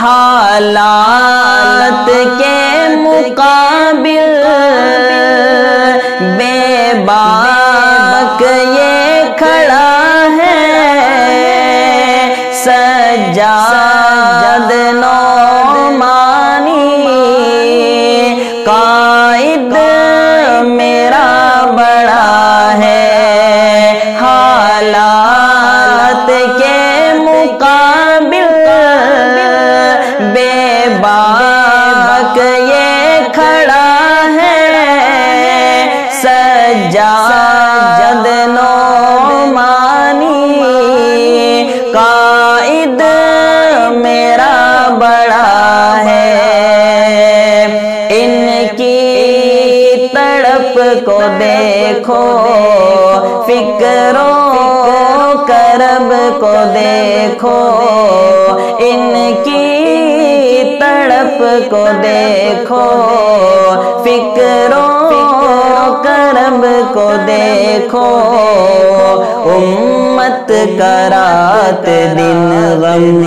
حالات کے مقابل بے باک یہ کھڑا ہے، سجاد نعمانی قائد میرا بڑا ہے۔ حالات کے مقابل بے باک یہ کھڑا ہے، سجاد نعمانی قائد میرا بڑا ہے۔ ان کی تڑپ کو دیکھو، فکر و کرب کو دیکھو، ان کی تڑپ کو دیکھو، فکر و کرب کو دیکھو، امت کا رات دن غم،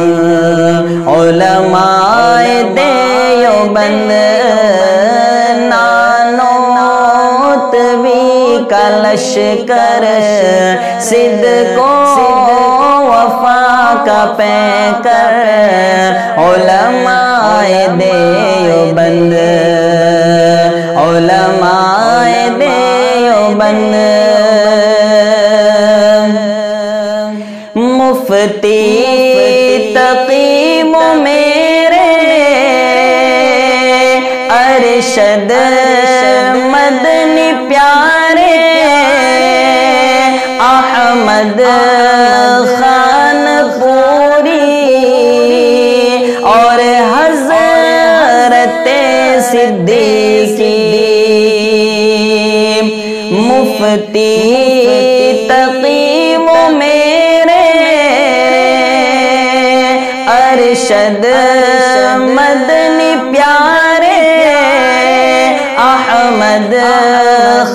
علماء دیوبند نانوتوی کا لشکر، صدق و وفا کا پیکر، علماء دیوبند، علماء دیوبند۔ مفتی تقی میرے ارشد مدنی پیارے، احمد خان پوری اور حضرت صدیقی، مفتی تقی میرے ارشد مدنی پیارے، احمد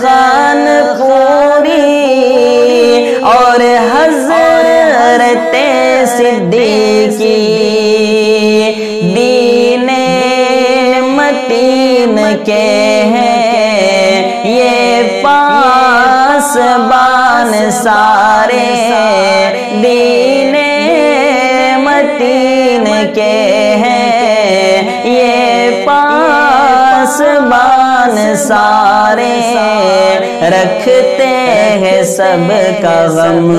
خان پوری اور حضرت صدیقی، دین متین کے ہیں یہ پاسبان سارے، دین متین کے ہیں یہ پاسبان سارے، رکھتے ہیں سب کا غم،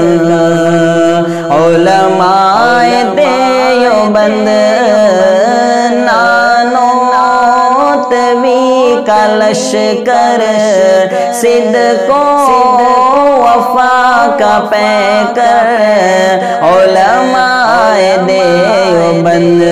علماء دیوبند نانوتوی کا لشکر، صدق و وفا کا پیکر، علماء دیوبند